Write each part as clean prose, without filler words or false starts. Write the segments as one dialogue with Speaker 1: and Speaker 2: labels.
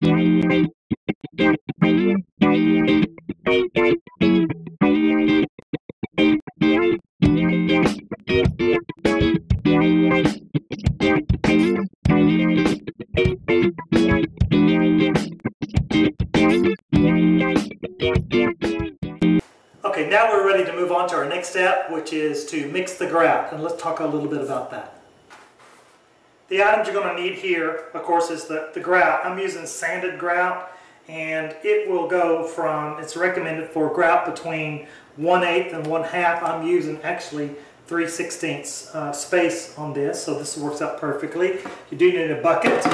Speaker 1: Okay, now we're ready to move on to our next step, which is to mix the grout, and let's talk a little bit about that. The items you're going to need here, of course, is the grout. I'm using sanded grout, and it will go from, it's recommended for grout between 1/8 and 1/2. I'm using actually 3/16 space on this, so this works out perfectly. You do need a bucket,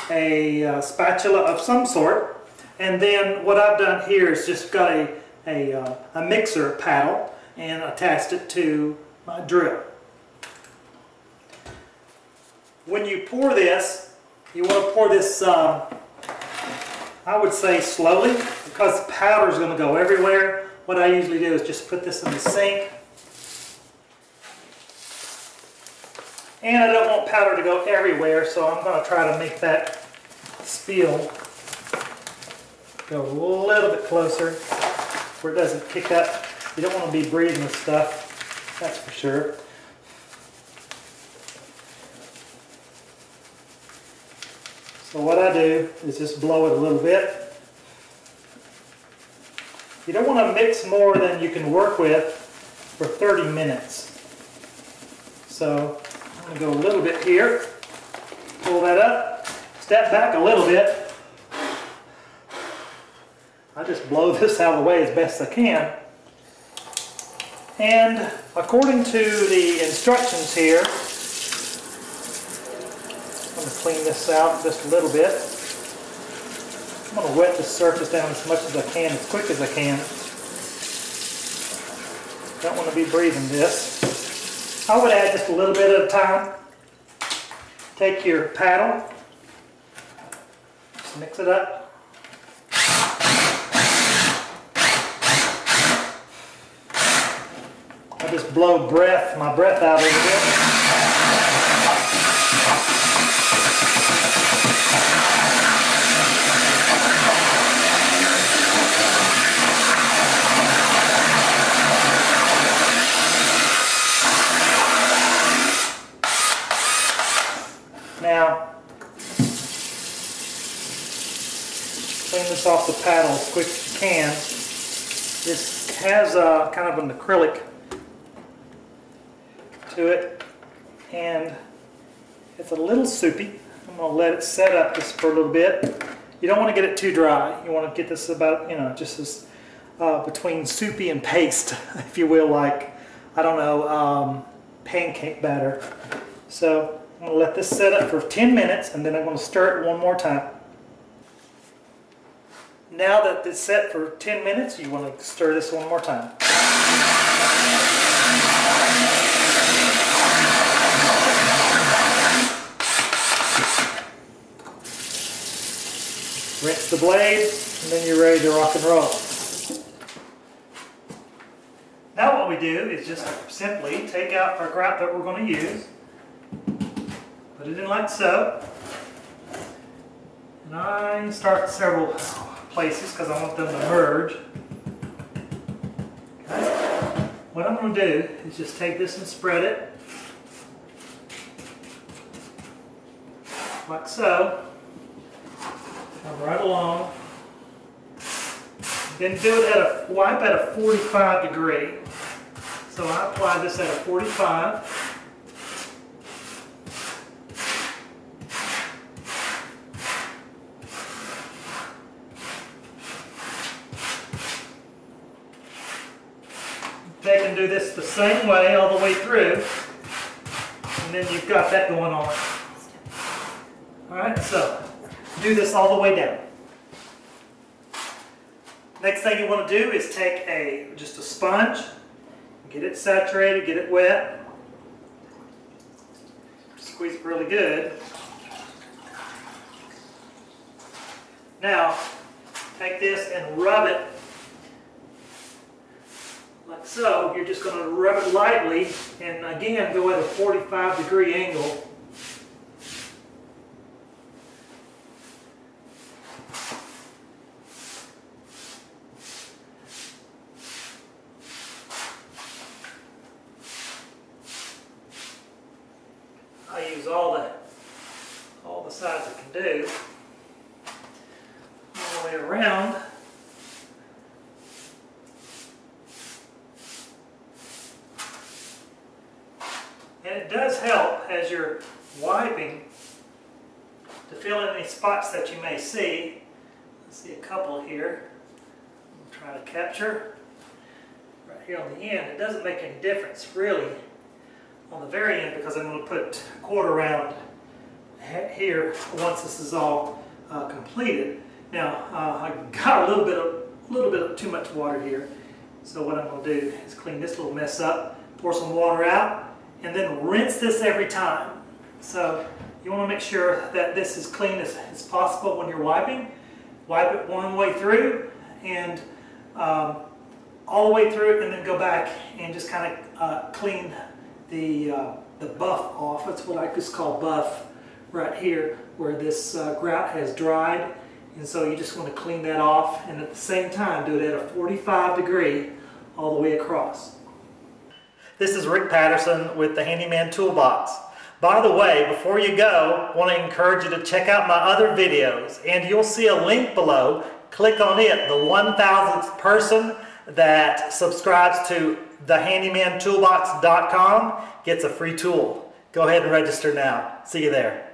Speaker 1: a spatula of some sort, and then what I've done here is just got a mixer paddle and attached it to my drill. When you pour this, you want to pour this, I would say slowly, because the powder is going to go everywhere. What I usually do is just put this in the sink. And I don't want powder to go everywhere, so I'm going to try to make that spill go a little bit closer where it doesn't kick up. You don't want to be breathing this stuff, that's for sure. So what I do is just blow it a little bit. You don't want to mix more than you can work with for 30 minutes. So I'm going to go a little bit here, pull that up, step back a little bit. I just blow this out of the way as best I can. And according to the instructions here, I'm going to clean this out just a little bit. I'm going to wet the surface down as much as I can, as quick as I can. Don't want to be breathing this. I would add just a little bit at a time. Take your paddle, just mix it up. I just blow my breath out a little bit. Now, clean this off the paddle as quick as you can. This has kind of an acrylic to it, and it's a little soupy. I'm going to let it set up just for a little bit. You don't want to get it too dry. You want to get this about, just as between soupy and paste, if you will, like, I don't know, pancake batter. So I'm going to let this set up for 10 minutes, and then I'm going to stir it one more time. Now that it's set for 10 minutes, you want to stir this one more time. Rinse the blade, and then you're ready to rock and roll. Now what we do is just simply take out our grout that we're going to use, put it in like so, and I start several places because I want them to merge. Okay. What I'm going to do is just take this and spread it like so. Come right along. Then do it wipe at a 45 degree. So I apply this at a 45. Take and do this the same way all the way through, and then you've got that going on. Alright, so do this all the way down. Next thing you want to do is take just a sponge, get it saturated, get it wet, squeeze it really good. Now take this and rub it like so. You're just going to rub it lightly, and again go at a 45-degree angle. around. And it does help as you're wiping to fill in any spots that you may see. Let's see a couple here. I'm trying to capture right here on the end. It doesn't make any difference really on the very end because I'm going to put a quarter round here once this is all completed. Now I got a little bit of too much water here, so what I'm going to do is clean this little mess up, pour some water out, and then rinse this every time. So you want to make sure that this is clean as possible when you're wiping. Wipe it one way through and all the way through it, and then go back and just kind of clean the buff off. That's what I just call buff right here, where this grout has dried. And so you just want to clean that off, and at the same time do it at a 45 degree all the way across. This is Rick Patterson with the Handyman Toolbox. By the way, before you go, I want to encourage you to check out my other videos, and you'll see a link below. Click on it. The 1,000th person that subscribes to TheHandymanToolbox.com gets a free tool. Go ahead and register now. See you there.